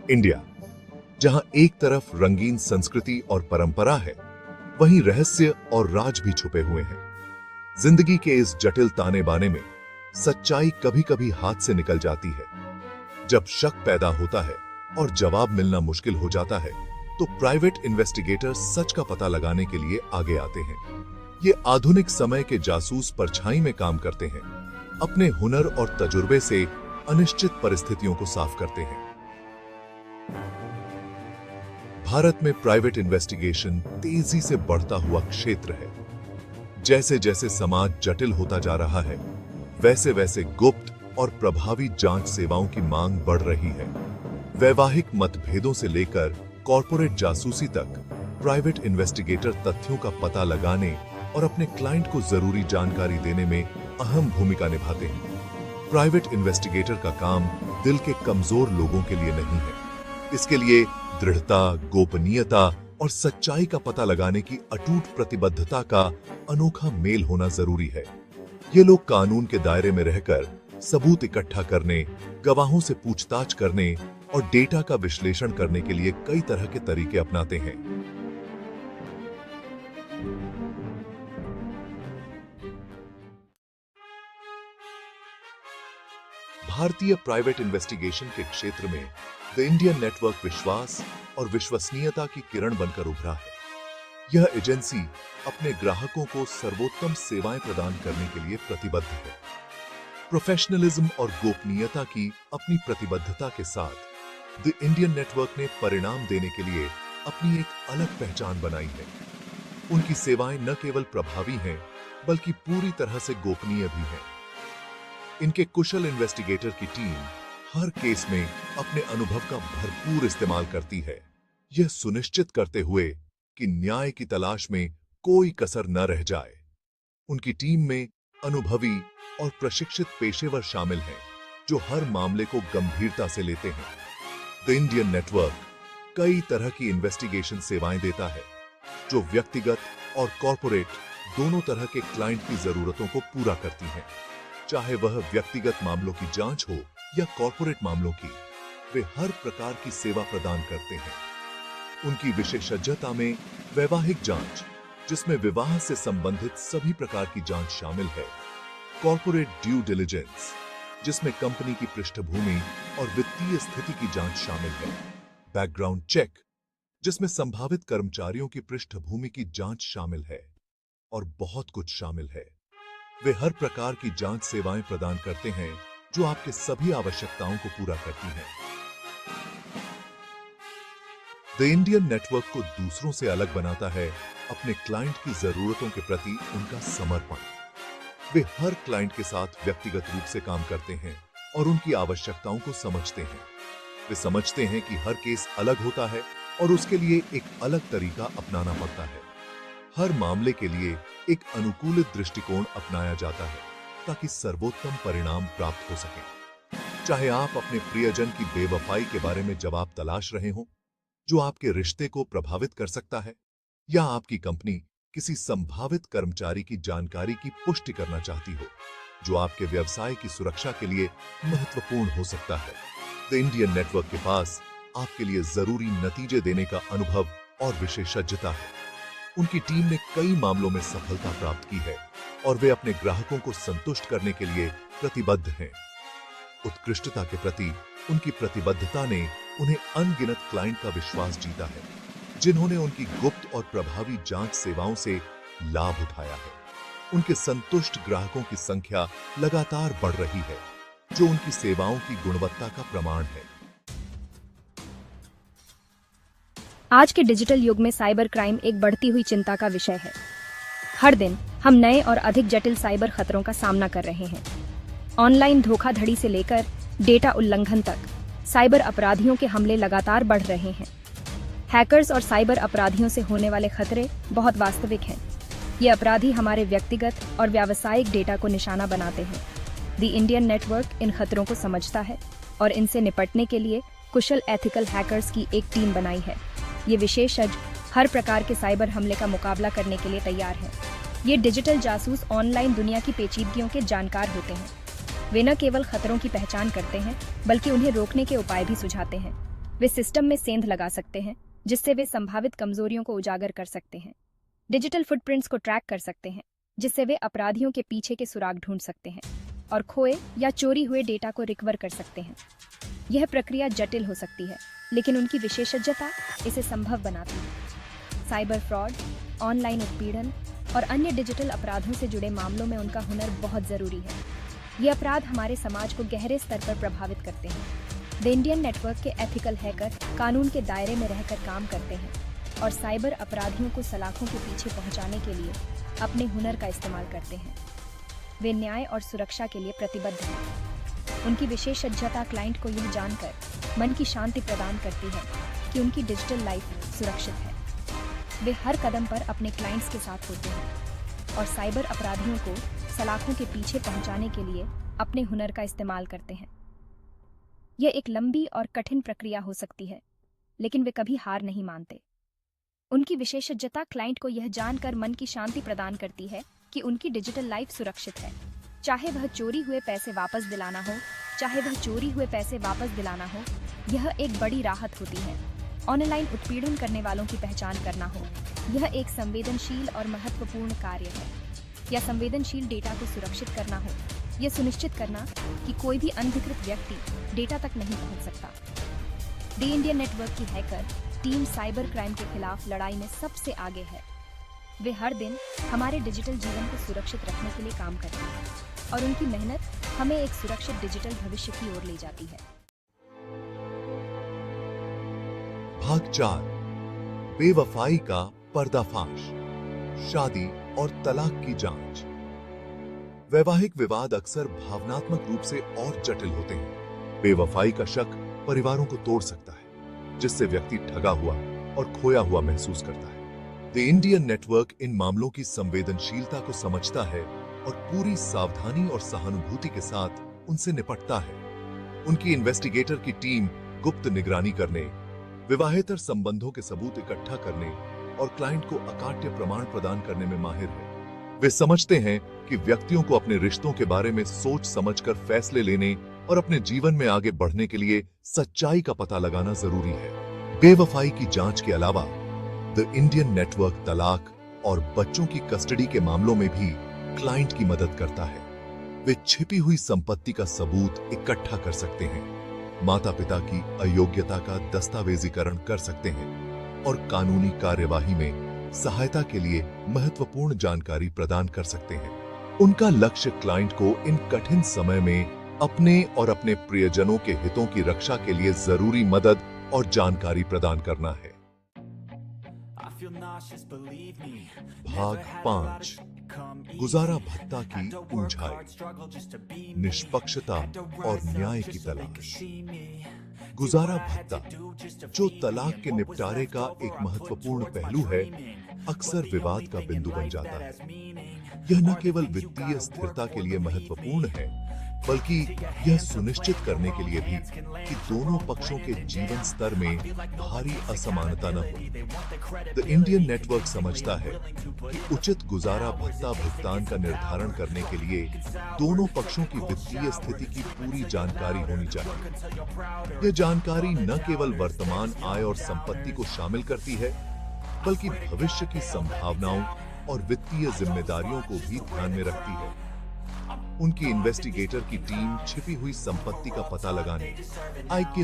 India, जहां एक तरफ रंगीन संस्कृति और परंपरा है, वहीं रहस्य और राज भी छुपे हुए हैं। जिंदगी के इस जटिल ताने बाने में सच्चाई कभी कभी हाथ से निकल जाती है। जब शक पैदा होता है और जवाब मिलना मुश्किल हो जाता है, तो प्राइवेट इन्वेस्टिगेटर सच का पता लगाने के लिए आगे आते हैं। ये आधुनिक समय के जासूस परछाई में काम करते हैं, अपने हुनर और तजुर्बे से अनिश्चित परिस्थितियों को साफ करते हैं। भारत में प्राइवेट इन्वेस्टिगेशन तेजी से बढ़ता हुआ क्षेत्र है। जैसे जैसे समाज जटिल होता जा रहा है, वैसे वैसे गुप्त और प्रभावी जांच सेवाओं की मांग बढ़ रही है। वैवाहिक मतभेदों से लेकर कॉर्पोरेट जासूसी तक, प्राइवेट इन्वेस्टिगेटर तथ्यों का पता लगाने और अपने क्लाइंट को जरूरी जानकारी देने में अहम भूमिका निभाते हैं। प्राइवेट इन्वेस्टिगेटर का काम दिल के कमजोर लोगों के लिए नहीं है। इसके लिए दृढ़ता, गोपनीयता और सच्चाई का पता लगाने की अटूट प्रतिबद्धता का अनोखा मेल होना जरूरी है। ये लोग कानून के दायरे में रहकर सबूत इकट्ठा करने, गवाहों से पूछताछ करने और डेटा का विश्लेषण करने के लिए कई तरह के तरीके अपनाते हैं। भारतीय प्राइवेट इन्वेस्टिगेशन के क्षेत्र में द इंडियन नेटवर्क विश्वास और विश्वसनीयता की किरण बनकर उभरा है। यह एजेंसी अपने ग्राहकों को सर्वोत्तम सेवाएं प्रदान करने के लिए प्रतिबद्ध है। प्रोफेशनलिज्म और गोपनीयता की अपनी प्रतिबद्धता के साथ द इंडियन नेटवर्क ने परिणाम देने के लिए अपनी एक अलग पहचान बनाई है। उनकी सेवाएं न केवल प्रभावी हैं, बल्कि पूरी तरह से गोपनीय भी हैं। इनके कुशल इन्वेस्टिगेटर की टीम हर केस में अपने अनुभव का भरपूर इस्तेमाल करती है, यह सुनिश्चित करते हुए कि न्याय की तलाश में कोई कसर न रह जाए। उनकी टीम में अनुभवी और प्रशिक्षित पेशेवर शामिल हैं, जो हर मामले को गंभीरता से लेते हैं। द इंडियन नेटवर्क कई तरह की इन्वेस्टिगेशन सेवाएं देता है, जो व्यक्तिगत और कॉर्पोरेट दोनों तरह के क्लाइंट की जरूरतों को पूरा करती हैं। चाहे वह व्यक्तिगत मामलों की जांच हो या कॉर्पोरेट मामलों की, वे हर प्रकार की सेवा प्रदान करते हैं। उनकी विशेषज्ञता में वैवाहिक जांच, जिसमें विवाह से संबंधित सभी प्रकार की जांच शामिल है, कॉर्पोरेट ड्यू डिलिजेंस, जिसमें कंपनी की पृष्ठभूमि और वित्तीय स्थिति की जांच शामिल है, बैकग्राउंड चेक, जिसमें संभावित कर्मचारियों की पृष्ठभूमि की जांच शामिल है, और बहुत कुछ शामिल है। वे हर प्रकार की जांच सेवाएं प्रदान करते हैं, जो आपके सभी आवश्यकताओं को पूरा करती हैं। द इंडियन नेटवर्क को दूसरों से अलग बनाता है अपने क्लाइंट की जरूरतों के प्रति उनका समर्पण। वे हर क्लाइंट के साथ व्यक्तिगत रूप से काम करते हैं और उनकी आवश्यकताओं को समझते हैं। वे समझते हैं कि हर केस अलग होता है और उसके लिए एक अलग तरीका अपनाना पड़ता है। हर मामले के लिए एक अनुकूलित दृष्टिकोण अपनाया जाता है, ताकि सर्वोत्तम परिणाम प्राप्त हो सके। चाहे आप अपने प्रियजन की बेवफाई के बारे में जवाब तलाश रहे हों, जो आपके रिश्ते को प्रभावित कर सकता है, या आपकी कंपनी किसी संभावित कर्मचारी की जानकारी की पुष्टि करना चाहती हो, जो आपके व्यवसाय की सुरक्षा के लिए महत्वपूर्ण हो सकता है, द इंडियन नेटवर्क के पास आपके लिए जरूरी नतीजे देने का अनुभव और विशेषज्ञता है। उनकी टीम ने कई मामलों में सफलता प्राप्त की है और वे अपने ग्राहकों को संतुष्ट करने के लिए प्रतिबद्ध हैं। उत्कृष्टता के प्रति उनकी प्रतिबद्धता ने उन्हें अनगिनत क्लाइंट का विश्वास जीता है, जिन्होंने उनकी गुप्त और प्रभावी जांच सेवाओं से लाभ उठाया है। उनके संतुष्ट ग्राहकों की संख्या लगातार बढ़ रही है, जो उनकी सेवाओं की गुणवत्ता का प्रमाण है। आज के डिजिटल युग में साइबर क्राइम एक बढ़ती हुई चिंता का विषय है। हर दिन हम नए और अधिक जटिल साइबर खतरों का सामना कर रहे हैं। ऑनलाइन धोखाधड़ी से लेकर डेटा उल्लंघन तक, साइबर अपराधियों के हमले लगातार बढ़ रहे हैं। हैकर्स और साइबर अपराधियों से होने वाले खतरे बहुत वास्तविक हैं। ये अपराधी हमारे व्यक्तिगत और व्यावसायिक डेटा को निशाना बनाते हैं। द इंडियन नेटवर्क इन खतरों को समझता है और इनसे निपटने के लिए कुशल एथिकल हैकर्स की एक टीम बनाई है। ये विशेषज्ञ हर प्रकार के साइबर हमले का मुकाबला करने के लिए तैयार हैं। ये डिजिटल जासूस ऑनलाइन दुनिया की पेचीदगियों के जानकार होते हैं। वे न केवल खतरों की पहचान करते हैं, बल्कि उन्हें रोकने के उपाय भी सुझाते हैं। वे सिस्टम में सेंध लगा सकते हैं, जिससे वे संभावित कमजोरियों को उजागर कर सकते हैं। डिजिटल फुटप्रिंट्स को ट्रैक कर सकते हैं, जिससे वे अपराधियों के पीछे के सुराग ढूंढ सकते हैं और खोए या चोरी हुए डेटा को रिकवर कर सकते हैं। यह प्रक्रिया जटिल हो सकती है, लेकिन उनकी विशेषज्ञता इसे संभव बनाती है। साइबर फ्रॉड, ऑनलाइन उत्पीड़न और अन्य डिजिटल अपराधों से जुड़े मामलों में उनका हुनर बहुत जरूरी है। ये अपराध हमारे समाज को गहरे स्तर पर प्रभावित करते हैं। द इंडियन नेटवर्क के एथिकल हैकर कानून के दायरे में रहकर काम करते हैं और साइबर अपराधियों को सलाखों के पीछे पहुंचाने के लिए अपने हुनर का इस्तेमाल करते हैं। वे न्याय और सुरक्षा के लिए प्रतिबद्ध हैं। उनकी विशेषज्ञता क्लाइंट को यह जानकर मन की शांति प्रदान करती है कि उनकी डिजिटल लाइफ सुरक्षित है। वे हर कदम पर अपने क्लाइंट्स के साथ होते हैं और साइबर अपराधियों को सलाखों के पीछे पहुंचाने के लिए अपने हुनर का इस्तेमाल करते हैं। यह एक लंबी और कठिन प्रक्रिया हो सकती है, लेकिन वे कभी हार नहीं मानते। उनकी विशेषज्ञता क्लाइंट को यह जानकर मन की शांति प्रदान करती है कि उनकी डिजिटल लाइफ सुरक्षित है। चाहे वह चोरी हुए पैसे वापस दिलाना हो, यह एक बड़ी राहत होती है। ऑनलाइन उत्पीड़न करने वालों की पहचान करना हो, यह एक संवेदनशील और महत्वपूर्ण कार्य है। या संवेदनशील डेटा को सुरक्षित करना हो, यह सुनिश्चित करना कि कोई भी अनधिकृत व्यक्ति डेटा तक नहीं पहुंच सकता। द इंडियन नेटवर्क की हैकर टीम साइबर क्राइम के खिलाफ लड़ाई में सबसे आगे है। वे हर दिन हमारे डिजिटल जीवन को सुरक्षित रखने के लिए काम करते हैं और उनकी मेहनत हमें एक सुरक्षित डिजिटल भविष्य की ओर ले जाती है। भाग 4, बेवफाई का पर्दाफाश, शादी और तलाक की जांच। वैवाहिक विवाद अक्सर भावनात्मक रूप से और जटिल होते हैं। बेवफाई का शक परिवारों को तोड़ सकता है, जिससे व्यक्ति ठगा हुआ और खोया हुआ महसूस करता है। द इंडियन नेटवर्क इन मामलों की संवेदनशीलता को समझता है और पूरी सावधानी और सहानुभूति के साथ उनसे निपटता है। उनकी इन्वेस्टिगेटर की टीम गुप्त निगरानी करने, विवाहेतर संबंधों के सबूत इकट्ठा करने और क्लाइंट को अकाट्य प्रमाण प्रदान करने में माहिर है। वे समझते हैं कि व्यक्तियों को अपने रिश्तों के बारे में सोच समझकर फैसले लेने और अपने जीवन में आगे बढ़ने के लिए सच्चाई का पता लगाना जरूरी है। बेवफाई की जांच के अलावा द इंडियन नेटवर्क तलाक और बच्चों की कस्टडी के मामलों में भी क्लाइंट की मदद करता है। वे छिपी हुई संपत्ति का सबूत इकट्ठा कर सकते हैं, माता पिता की अयोग्यता का दस्तावेजीकरण कर सकते हैं और कानूनी कार्यवाही में सहायता के लिए महत्वपूर्ण जानकारी प्रदान कर सकते हैं। उनका लक्ष्य क्लाइंट को इन कठिन समय में अपने और अपने प्रियजनों के हितों की रक्षा के लिए जरूरी मदद और जानकारी प्रदान करना है। भाग 5, गुजारा भत्ता की ऊंचाई, निष्पक्षता और न्याय की तलाश। गुजारा भत्ता, जो तलाक के निपटारे का एक महत्वपूर्ण पहलू है, अक्सर विवाद का बिंदु बन जाता है। यह न केवल वित्तीय स्थिरता के लिए महत्वपूर्ण है, बल्कि यह सुनिश्चित करने के लिए भी कि दोनों पक्षों के जीवन स्तर में भारी असमानता न हो। द इंडियन नेटवर्क समझता है कि उचित गुजारा भत्ता भुगतान का निर्धारण करने के लिए दोनों पक्षों की वित्तीय स्थिति की पूरी जानकारी होनी चाहिए। यह जानकारी न केवल वर्तमान आय और संपत्ति को शामिल करती है, बल्कि भविष्य की संभावनाओं और वित्तीय जिम्मेदारियों को भी ध्यान में रखती है। उनकी इन्वेस्टिगेटर की टीम छिपी हुई संपत्ति का पता लगाने, आय के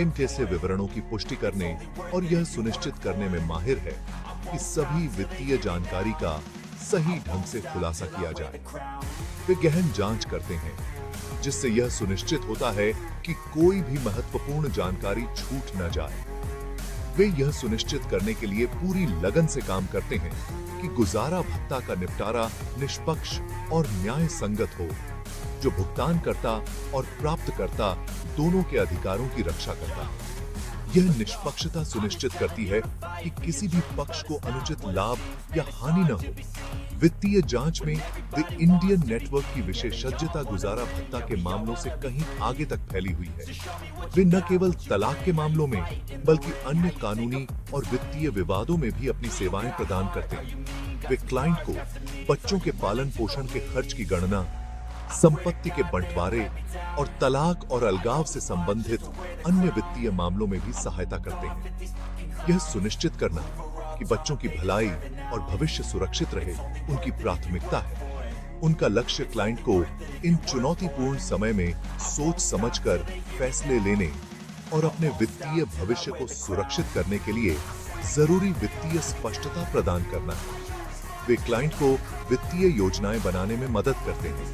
इन जैसे विवरणों की पुष्टि करने और यह सुनिश्चित करने में माहिर है कि सभी वित्तीय जानकारी का सही ढंग से खुलासा किया जाए। वे गहन जांच करते हैं, जिससे यह सुनिश्चित होता है कि कोई भी महत्वपूर्ण जानकारी छूट न जाए। वे यह सुनिश्चित करने के लिए पूरी लगन से काम करते हैं कि गुजारा भत्ता का निपटारा निष्पक्ष और न्याय संगत हो, जो भुगतानकर्ता और प्राप्तकर्ता दोनों के अधिकारों की रक्षा करता है। यह निष्पक्षता सुनिश्चित करती है कि किसी भी पक्ष को अनुचित लाभ या हानि न हो। वित्तीय जांच में द इंडियन नेटवर्क की विशेषज्ञता गुजारा भत्ता के मामलों से कहीं आगे तक फैली हुई है। वे न केवल तलाक के मामलों में, बल्कि अन्य कानूनी और वित्तीय विवादों में भी अपनी सेवाएं प्रदान करते हैं। वे क्लाइंट को बच्चों के पालन पोषण के खर्च की गणना, संपत्ति के बंटवारे और तलाक और अलगाव से संबंधित अन्य वित्तीय मामलों में भी सहायता करते हैं। यह सुनिश्चित करना कि बच्चों की भलाई और भविष्य सुरक्षित रहे उनकी प्राथमिकता है। उनका लक्ष्य क्लाइंट को इन चुनौतीपूर्ण समय में सोच समझकर फैसले लेने और अपने वित्तीय भविष्य को सुरक्षित करने के लिए जरूरी वित्तीय स्पष्टता प्रदान करना है। वे क्लाइंट को वित्तीय योजनाएं बनाने में मदद करते हैं,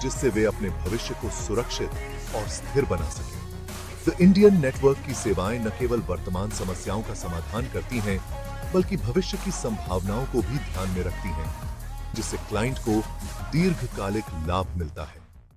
जिससे वे अपने भविष्य को सुरक्षित और स्थिर बना सकें। द इंडियन नेटवर्क की सेवाएं न केवल वर्तमान समस्याओं का समाधान करती हैं, बल्कि भविष्य की संभावनाओं को भी ध्यान में रखती हैं, जिससे क्लाइंट को दीर्घकालिक लाभ मिलता है।